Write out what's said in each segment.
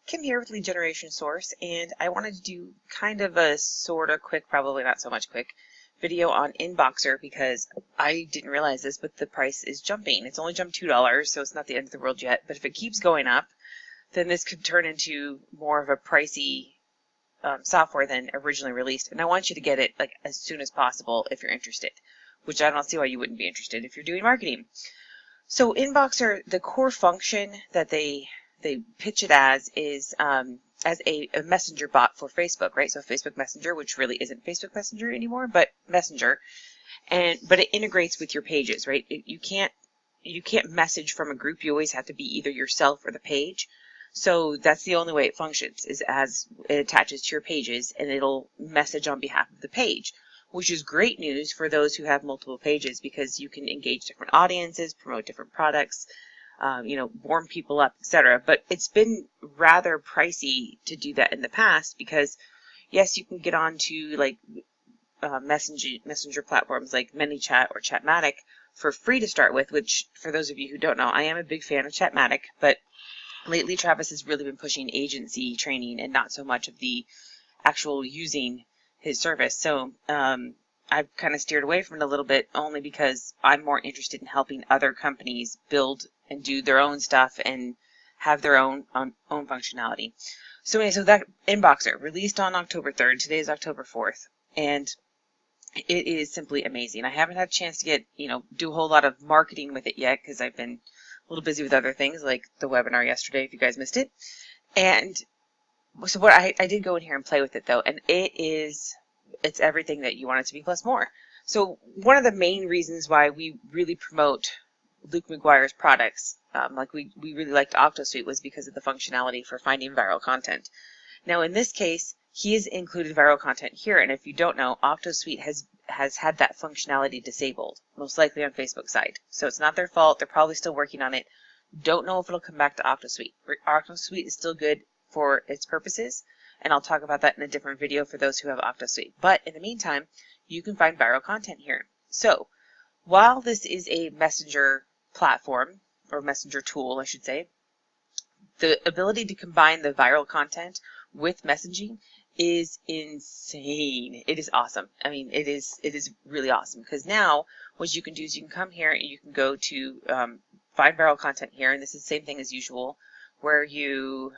Kim here with Lead Generation Source, and I wanted to do kind of a sort of quick, probably not so much quick, video on Inboxr because I didn't realize this, but the price is jumping. It's only jumped $2, so it's not the end of the world yet, but if it keeps going up, then this could turn into more of a pricey software than originally released, and I want you to get it like as soon as possible if you're interested, which I don't see why you wouldn't be interested if you're doing marketing. So Inboxr, the core function that they pitch it as is as a messenger bot for Facebook, right? So Facebook Messenger, which really isn't Facebook Messenger anymore, but Messenger, but it integrates with your pages, right? You can't message from a group. You always have to be either yourself or the page. So that's the only way it functions, is as it attaches to your pages and it'll message on behalf of the page, which is great news for those who have multiple pages because you can engage different audiences, promote different products, warm people up, etc. But it's been rather pricey to do that in the past because, yes, you can get onto like messenger platforms like ManyChat or Chatmatic for free to start with, which for those of you who don't know, I am a big fan of Chatmatic, but lately Travis has really been pushing agency training and not so much of the actual using his service. So I've kind of steered away from it a little bit only because I'm more interested in helping other companies build and do their own stuff and have their own functionality. So anyway, so that Inboxr released on October 3rd. Today is October 4th, and it is simply amazing. I haven't had a chance to get, do a whole lot of marketing with it yet because I've been a little busy with other things like the webinar yesterday, if you guys missed it. And so what I did go in here and play with it though, and it's everything that you want it to be plus more. So one of the main reasons why we really promote Luke McGuire's products, like we really liked OctoSuite, was because of the functionality for finding viral content. Now in this case, he has included viral content here, and if you don't know, OctoSuite has had that functionality disabled, most likely on Facebook's side. So it's not their fault. They're probably still working on it. Don't know if it'll come back to OctoSuite. OctoSuite is still good for its purposes, and I'll talk about that in a different video for those who have OctoSuite. But in the meantime, you can find viral content here. So while this is a messenger platform, or messenger tool, I should say, the ability to combine the viral content with messaging is insane. It is awesome. I mean, it is really awesome because now what you can do is you can come here and you can go to find viral content here, and this is the same thing as usual, where you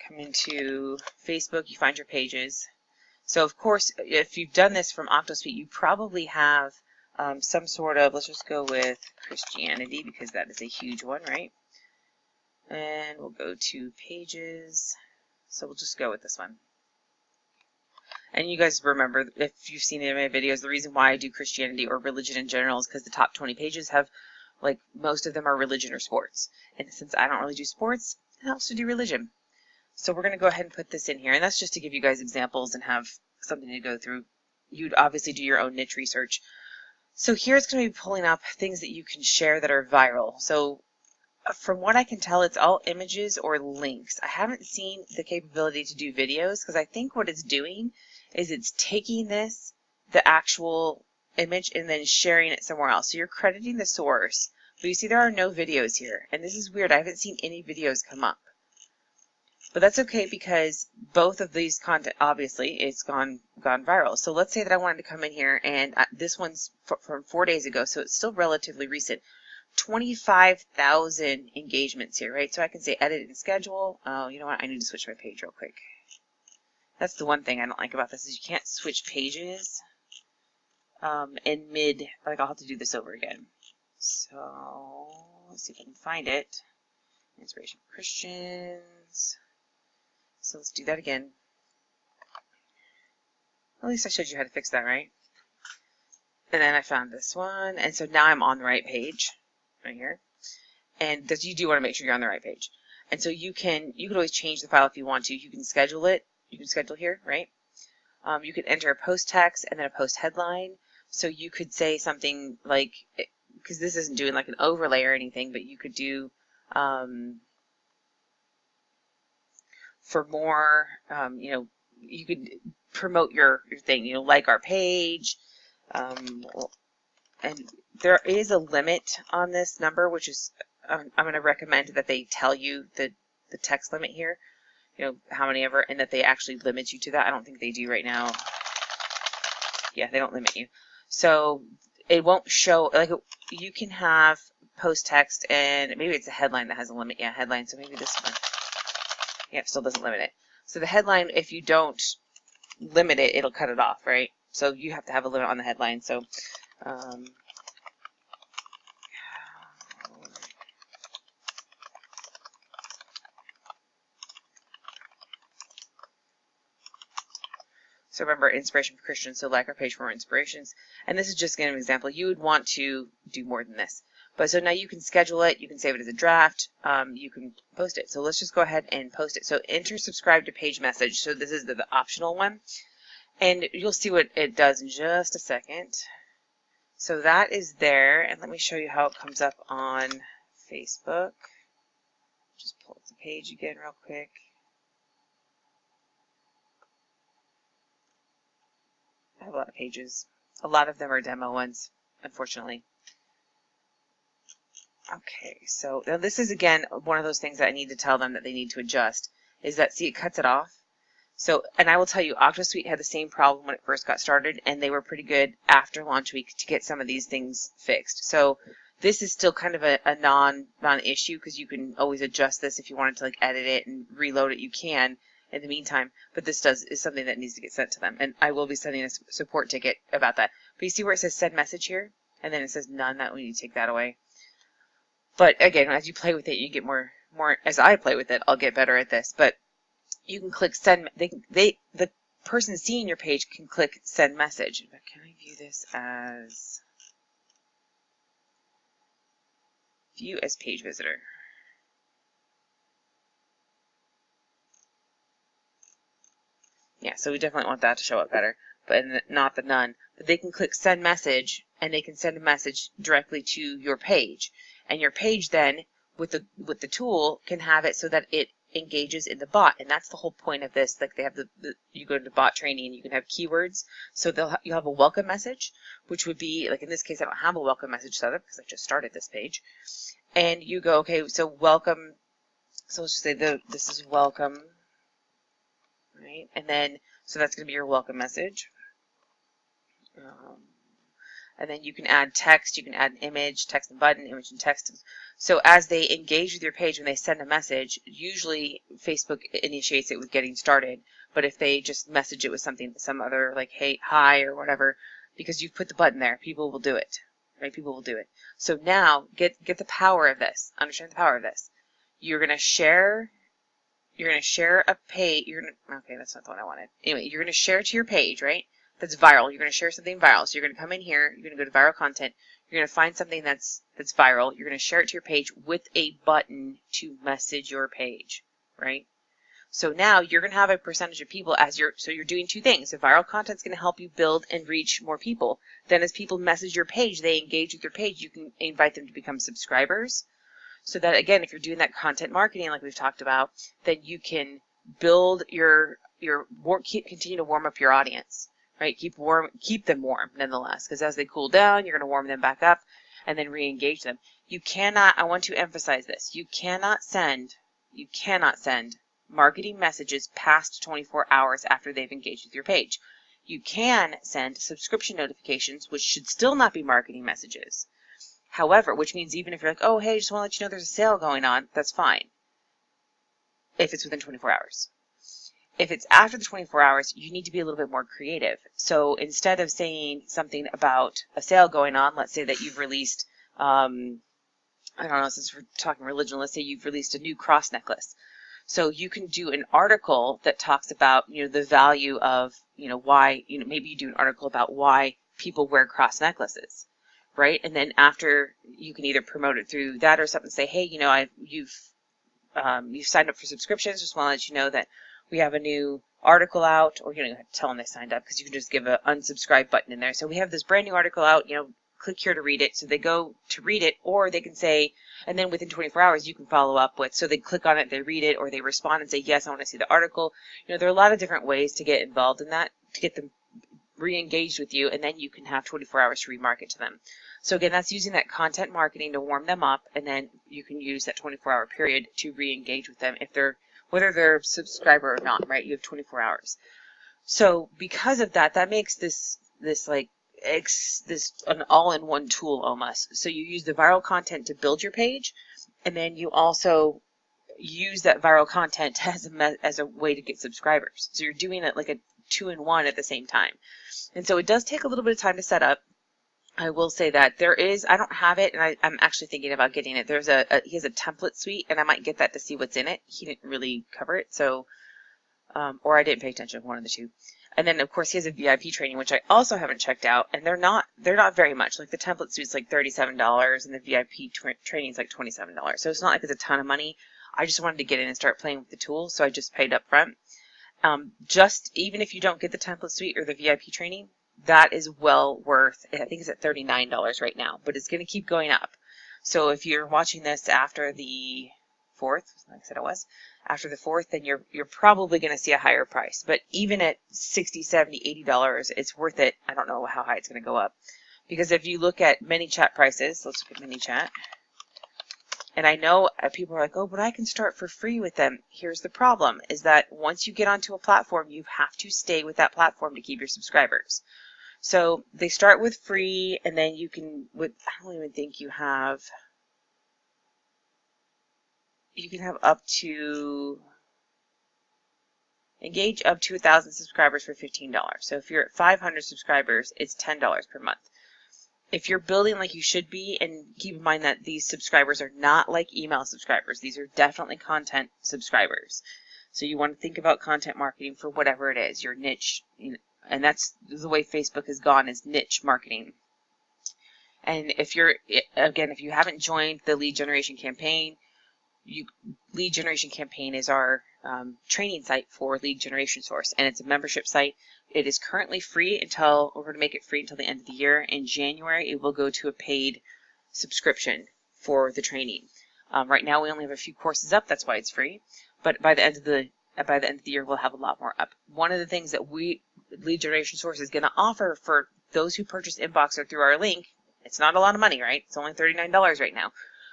come into Facebook, you find your pages. So of course, if you've done this from OctoSuite, you probably have some sort of, let's just go with Christianity because that is a huge one, right? And we'll go to pages. So we'll just go with this one. And you guys remember, if you've seen any of my videos, the reason why I do Christianity or religion in general is because the top 20 pages have, like, most of them are religion or sports. And since I don't really do sports, it helps to do religion. So we're going to go ahead and put this in here. And that's just to give you guys examples and have something to go through. You'd obviously do your own niche research. So here it's going to be pulling up things that you can share that are viral. So from what I can tell, it's all images or links. I haven't seen the capability to do videos because I think what it's doing is it's taking the actual image and then sharing it somewhere else. So you're crediting the source, but you see there are no videos here. And this is weird. I haven't seen any videos come up. But that's okay because both of these content, obviously, it's gone viral. So let's say that I wanted to come in here, and this one's from 4 days ago, so it's still relatively recent. 25,000 engagements here, right? So I can say edit and schedule. Oh, you know what? I need to switch my page real quick. That's the one thing I don't like about this is you can't switch pages in mid, like I'll have to do this over again. So let's see if I can find it. Inspiration for Christians. So let's do that again. At least I showed you how to fix that, right? And then I found this one, and so now I'm on the right page, right here. And you do want to make sure you're on the right page. And so you can always change the file if you want to. You can schedule it. You can schedule here, right? You could enter a post text and then a post headline. So you could say something like, because this isn't doing like an overlay or anything, but you could do for more, you could promote your thing, like our page. And there is a limit on this number, which is, I'm going to recommend that they tell you the text limit here. how many ever, and that they actually limit you to that. I don't think they do right now. Yeah, they don't limit you. So it won't show, like, you can have post text, and maybe it's a headline that has a limit. Yeah, headline. So maybe this one. Yeah, it still doesn't limit it. So the headline, if you don't limit it, it'll cut it off, right? So you have to have a limit on the headline. So so remember, inspiration for Christians, so like our page for more inspirations. And this is just an example. You would want to do more than this. But so now you can schedule it. You can save it as a draft. You can post it. So let's just go ahead and post it. So enter subscribe to page message. So this is the optional one. And you'll see what it does in just a second. So that is there. And let me show you how it comes up on Facebook. Just pull up the page again real quick. I have a lot of pages. A lot of them are demo ones, unfortunately. Okay, so now this is, again, one of those things that I need to tell them that they need to adjust, is that, see, it cuts it off. So, and I will tell you, OctaSuite had the same problem when it first got started, and they were pretty good after launch week to get some of these things fixed. So this is still kind of a non-issue, because you can always adjust this if you wanted to, like, edit it and reload it, you can in the meantime, but this is something that needs to get sent to them, and I will be sending a support ticket about that. But you see where it says send message here, and then it says none, that we need to take that away. But again, as you play with it, you get more as I play with it, I'll get better at this. But you can click send, the person seeing your page can click send message. But can I view this as view as page visitor? Yeah, so we definitely want that to show up better, but not the none. But they can click send message, and they can send a message directly to your page. And your page then, with the tool, can have it so that it engages in the bot. And that's the whole point of this. Like, they have you go to bot training, and you can have keywords. So you'll have a welcome message, which would be, like in this case, I don't have a welcome message set up because I just started this page. And you go, okay, so welcome. So let's just say this is welcome. Right, and then, so that's going to be your welcome message. And then you can add text, you can add an image, text and button, image and text. So as they engage with your page, when they send a message, usually Facebook initiates it with getting started. But if they just message it with something, some other, like, hey, hi, or whatever, because you've put the button there, people will do it. Right, people will do it. So now, get the power of this. Understand the power of this. You're going to share a page. Okay, that's not the one I wanted. Anyway, you're going to share to your page, right? That's viral. You're going to share something viral. So you're going to come in here. You're going to go to viral content. You're going to find something that's viral. You're going to share it to your page with a button to message your page, right? So now you're going to have a percentage of people so you're doing two things. So viral content is going to help you build and reach more people. Then as people message your page, they engage with your page. You can invite them to become subscribers. So that, again, if you're doing that content marketing like we've talked about, then you can build continue to warm up your audience, right? Keep them warm nonetheless, because as they cool down, you're going to warm them back up and then re-engage them. You cannot, I want to emphasize this, you cannot send marketing messages past 24 hours after they've engaged with your page. You can send subscription notifications, which should still not be marketing messages. However, which means even if you're like, oh, hey, just want to let you know there's a sale going on, that's fine. If it's within 24 hours. If it's after the 24 hours, you need to be a little bit more creative. So instead of saying something about a sale going on, let's say that you've released, I don't know, since we're talking religion, let's say you've released a new cross necklace. So you can do an article that talks about, the value of, why, maybe you do an article about why people wear cross necklaces. Right, and then after, you can either promote it through that or something. Say, hey, you've signed up for subscriptions. Just want to let you know that we have a new article out, or you don't have to tell them they signed up because you can just give an unsubscribe button in there. So we have this brand new article out. Click here to read it. So they go to read it, or they can say, and then within 24 hours you can follow up with. So they click on it, they read it, or they respond and say, yes, I want to see the article. There are a lot of different ways to get involved in that to get them re-engaged with you, and then you can have 24 hours to remarket to them. So again, that's using that content marketing to warm them up, and then you can use that 24-hour period to re-engage with them if they're whether they're a subscriber or not, right? You have 24 hours. So because of that, that makes this an all-in-one tool almost. So you use the viral content to build your page, and then you also use that viral content as a way to get subscribers. So you're doing it like a 2-in-1 at the same time. And so it does take a little bit of time to set up. I will say that there is, I don't have it, and I'm actually thinking about getting it. There's he has a template suite, and I might get that to see what's in it. He didn't really cover it, so, or I didn't pay attention, one of the two. And then of course he has a VIP training, which I also haven't checked out, and they're not very much. Like the template suite's like $37, and the VIP training is like $27. So it's not like it's a ton of money. I just wanted to get in and start playing with the tool, so I just paid up front. Just even if you don't get the template suite or the VIP training, that is well worth, I think it's at $39 right now, but it's going to keep going up. So if you're watching this after the 4th, like I said it was, after the 4th, then you're probably going to see a higher price. But even at $60, $70, $80, it's worth it. I don't know how high it's going to go up. Because if you look at ManyChat prices, let's look at ManyChat. And I know people are like, oh, but I can start for free with them. Here's the problem, is that once you get onto a platform, you have to stay with that platform to keep your subscribers. So they start with free, and then you can, I don't even think you can have up to, engage up to 1,000 subscribers for $15. So if you're at 500 subscribers, it's $10 per month. If you're building like you should be, and keep in mind that these subscribers are not like email subscribers. These are definitely content subscribers. So you want to think about content marketing for whatever it is, your niche, and that's the way Facebook has gone, is niche marketing. And if you're, again, if you haven't joined the lead generation campaign, lead generation campaign is our training site for lead generation source, and it's a membership site. It is currently free until, we're going to make it free until the end of the year. In January, it will go to a paid subscription for the training. Right now, we only have a few courses up. That's why it's free. But by the end of the year, we'll have a lot more up. One of the things that lead generation source is going to offer for those who purchase Inboxr through our link, it's not a lot of money, right? It's only $39 right now.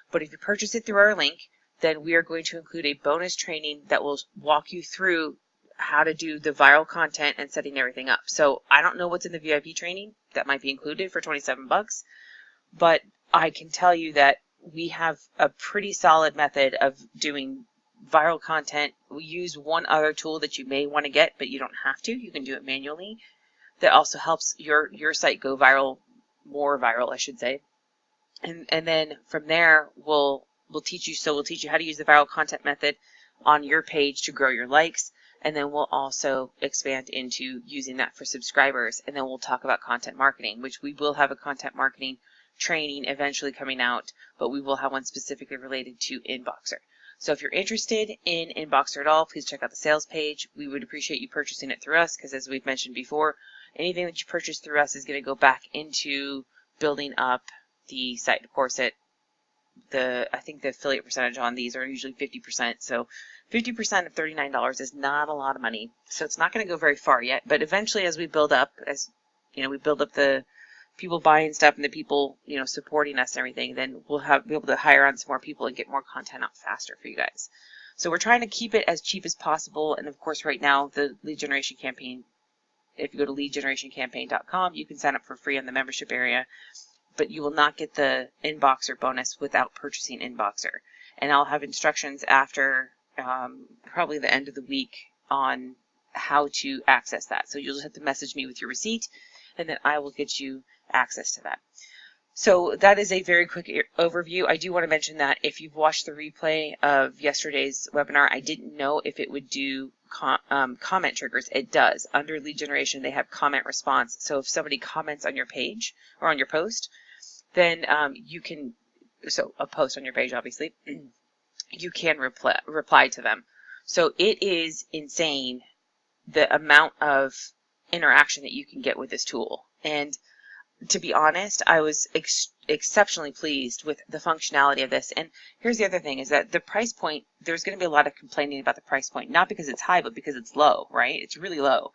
But if you purchase it through our link, then we are going to include a bonus training that will walk you through how to do the viral content and setting everything up. So I don't know what's in the VIP training that might be included for $27, but I can tell you that we have a pretty solid method of doing viral content. We use one other tool that you may want to get, but you don't have to. You can do it manually. That also helps your site go viral, more viral, I should say. And then from there, we'll teach you. So we'll teach you how to use the viral content method on your page to grow your likes. And then we'll also expand into using that for subscribers. And then we'll talk about content marketing, which we will have a content marketing training eventually coming out, but we will have one specifically related to Inboxr. So if you're interested in Inboxr at all, please check out the sales page. We would appreciate you purchasing it through us, because as we've mentioned before, anything that you purchase through us is going to go back into building up the site. Of course, I think the affiliate percentage on these are usually 50%. So 50% of $39 is not a lot of money. So it's not going to go very far yet. But eventually, as we build up, we build up the people buying stuff and the people, supporting us and everything, then we'll be able to hire on some more people and get more content out faster for you guys. So we're trying to keep it as cheap as possible. And of course, right now, the lead generation campaign, if you go to leadgenerationcampaign.com, you can sign up for free on the membership area. But you will not get the Inboxr bonus without purchasing Inboxr. And I'll have instructions after probably the end of the week on how to access that. So you'll just have to message me with your receipt, and then I will get you access to that. So that is a very quick overview. I do want to mention that if you've watched the replay of yesterday's webinar, I didn't know if it would do comment triggers. It does. Under lead generation, they have comment response. So if somebody comments on your page or on your post, then you can, so a post on your page, obviously, you can reply to them. So it is insane the amount of interaction that you can get with this tool. And to be honest, I was exceptionally pleased with the functionality of this. And here's the other thing, is that the price point, there's going to be a lot of complaining about the price point, not because it's high, but because it's low, right? It's really low.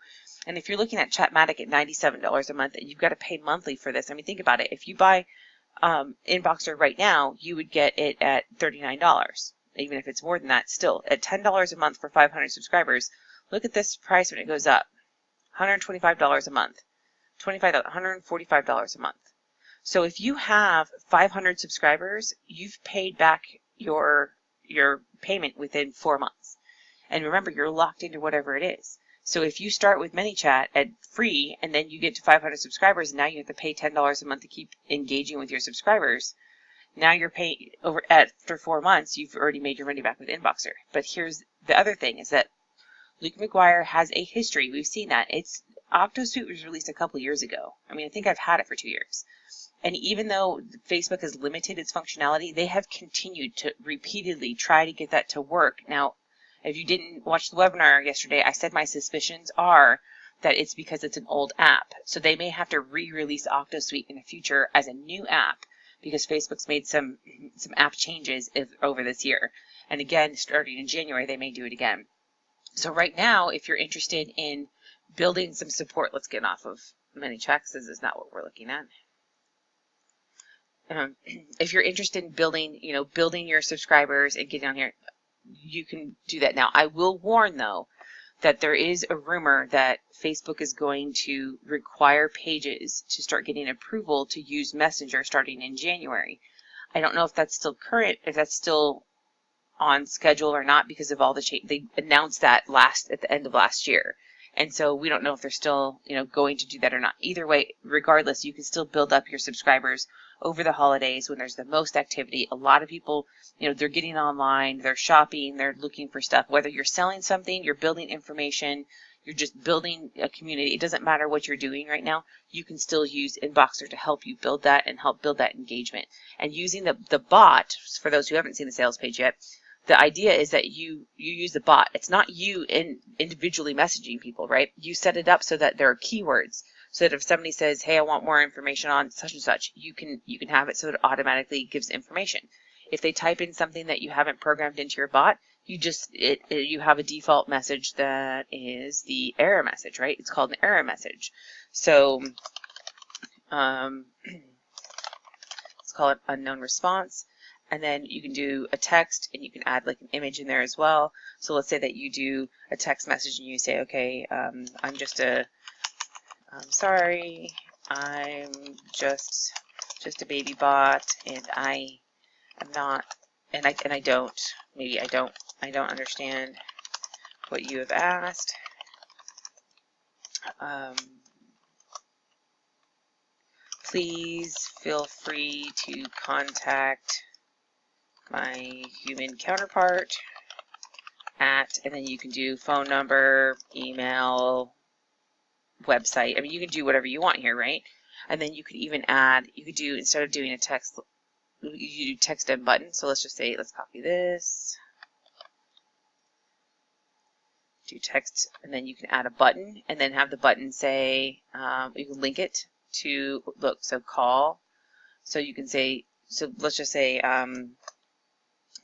And if you're looking at Chatmatic at $97 a month, and you've got to pay monthly for this, I mean, think about it. If you buy Inboxr right now, you would get it at $39. even if it's more than that, still at $10 a month for 500 subscribers, look at this price when it goes up. $125 a month, $145 a month. So if you have 500 subscribers, you've paid back your payment within 4 months. And remember, you're locked into whatever it is. So if you start with ManyChat at free and then you get to 500 subscribers, and now you have to pay $10 a month to keep engaging with your subscribers, now you're paying over after 4 months, you've already made your money back with Inboxr. But here's the other thing is that Luke McGuire has a history. We've seen that. OctoSuite was released a couple years ago. I mean, I think I've had it for 2 years. And even though Facebook has limited its functionality, they have continued to repeatedly try to get that to work. Now, if you didn't watch the webinar yesterday, I said my suspicions are that it's because it's an old app. So they may have to re-release OctoSuite in the future as a new app because Facebook's made some app changes over this year. And again, starting in January, they may do it again. So right now, if you're interested in building some support, let's get off of ManyChat because this is not what we're looking at. If you're interested in building your subscribers and getting on here, you can do that now. I will warn, though, that there is a rumor that Facebook is going to require pages to start getting approval to use Messenger starting in January. I don't know if that's still current, if that's still on schedule or not because of all the change. They announced that at the end of last year. And so we don't know if they're still, going to do that or not. Either way, regardless, you can still build up your subscribers over the holidays when there's the most activity. A lot of people, they're getting online, they're shopping, they're looking for stuff. Whether you're selling something, you're building information, you're just building a community. It doesn't matter what you're doing right now. You can still use Inboxr to help you build that and help build that engagement. And using the bot, for those who haven't seen the sales page yet, the idea is that you use the bot. It's not you individually messaging people, right? You set it up so that there are keywords, so that if somebody says, "Hey, I want more information on such and such," you can have it so that it automatically gives information. If they type in something that you haven't programmed into your bot, you have a default message that is the error message, right? It's called an error message. So let's call it unknown response. And then you can do a text and you can add like an image in there as well. So let's say that you do a text message and you say, okay, I'm sorry, I'm just a baby bot and I am not, and I don't understand what you have asked. Please feel free to contact my human counterpart at, and then you can do phone number, email, website. I mean, you can do whatever you want here, right? And then you could even add, instead of doing a text, you do text and button. So let's just say, let's copy this, do text, and then you can add a button, and then have the button say, you can link it to, so call. So you can say, so let's just say,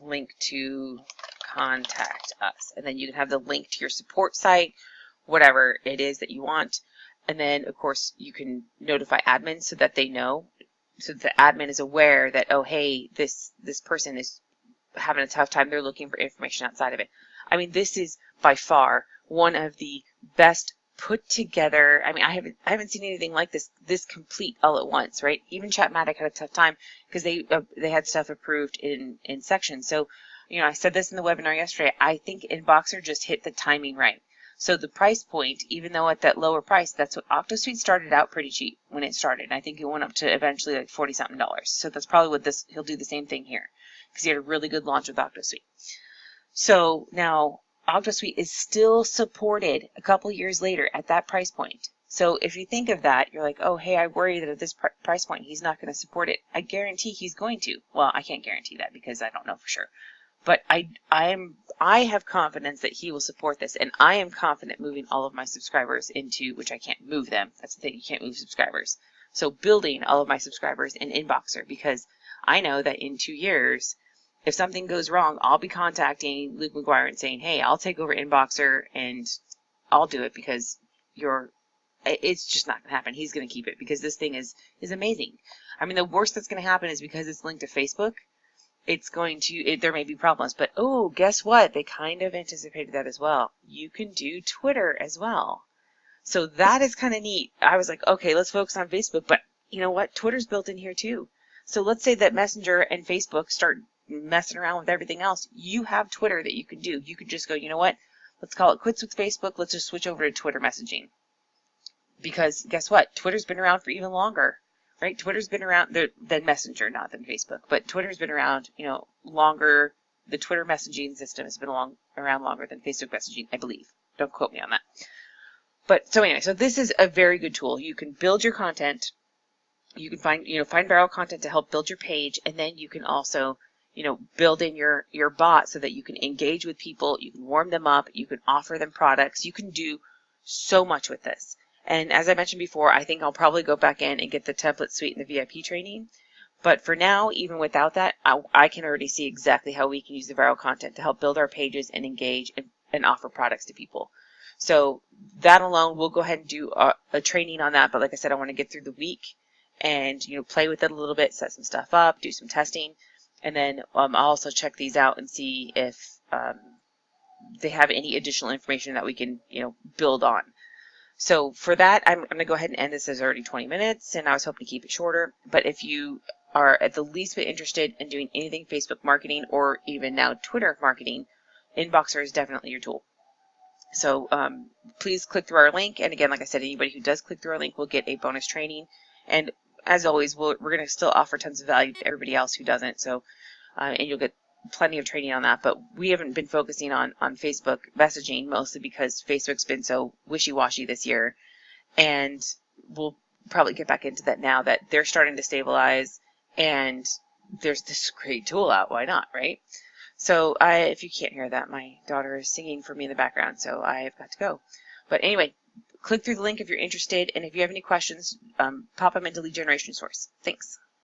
link to contact us, and then you can have the link to your support site, whatever it is that you want. And then of course you can notify admins so that they know, so that the admin is aware that, oh hey, this person is having a tough time, they're looking for information outside of it. I mean, this is by far one of the best put together. I mean, I haven't seen anything like this complete all at once, right? Even Chatmatic had a tough time because they had stuff approved in sections. So, I said this in the webinar yesterday. I think Inboxr just hit the timing right. So the price point, even though at that lower price, that's what OctoSuite started out pretty cheap when it started. I think it went up to eventually like $40-something. So that's probably what he'll do the same thing here because he had a really good launch with OctoSuite. So now OctoSuite is still supported a couple years later at that price point. So if you think of that, you're like, oh, hey, I worry that at this price point, he's not going to support it. I guarantee he's going to. Well, I can't guarantee that because I don't know for sure. But I have confidence that he will support this, and I am confident moving all of my subscribers into, which I can't move them. That's the thing, you can't move subscribers. So building all of my subscribers in Inboxr, because I know that in 2 years, if something goes wrong, I'll be contacting Luke McGuire and saying, hey, I'll take over Inboxr and I'll do it because it's just not going to happen. He's going to keep it because this thing is amazing. I mean, the worst that's going to happen is because it's linked to Facebook, there may be problems, but oh, guess what? They kind of anticipated that as well. You can do Twitter as well. So that is kind of neat. I was like, okay, let's focus on Facebook, but you know what? Twitter's built in here too. So let's say that Messenger and Facebook start messing around with everything else. You have Twitter that you can do. You could just go, you know what? Let's call it quits with Facebook. Let's just switch over to Twitter messaging. Because guess what? Twitter's been around for even longer, right? Twitter's been around than Messenger, not than Facebook, but Twitter's been around, longer. The Twitter messaging system has been around longer than Facebook messaging, I believe. Don't quote me on that. But so anyway, so this is a very good tool. You can build your content. You can find viral content to help build your page, and then you can also, build in your bot so that you can engage with people. You can warm them up. You can offer them products. You can do so much with this. And as I mentioned before, I think I'll probably go back in and get the template suite and the VIP training. But for now, even without that, I can already see exactly how we can use the viral content to help build our pages and engage and offer products to people. So that alone, we'll go ahead and do a training on that. But like I said, I want to get through the week and play with it a little bit, set some stuff up, do some testing, and then I'll also check these out and see if they have any additional information that we can build on. So for that, I'm going to go ahead and end this as already 20 minutes, and I was hoping to keep it shorter. But if you are at the least bit interested in doing anything Facebook marketing or even now Twitter marketing, Inboxr is definitely your tool. So please click through our link. And again, like I said, anybody who does click through our link will get a bonus training. And as always, we're going to still offer tons of value to everybody else who doesn't. So, and you'll get plenty of training on that. But we haven't been focusing on Facebook messaging, mostly because Facebook's been so wishy-washy this year. And we'll probably get back into that now that they're starting to stabilize and there's this great tool out. Why not, right? So if you can't hear that, my daughter is singing for me in the background, so I've got to go. But anyway, click through the link if you're interested, and if you have any questions, pop them into Lead Generation Source. Thanks.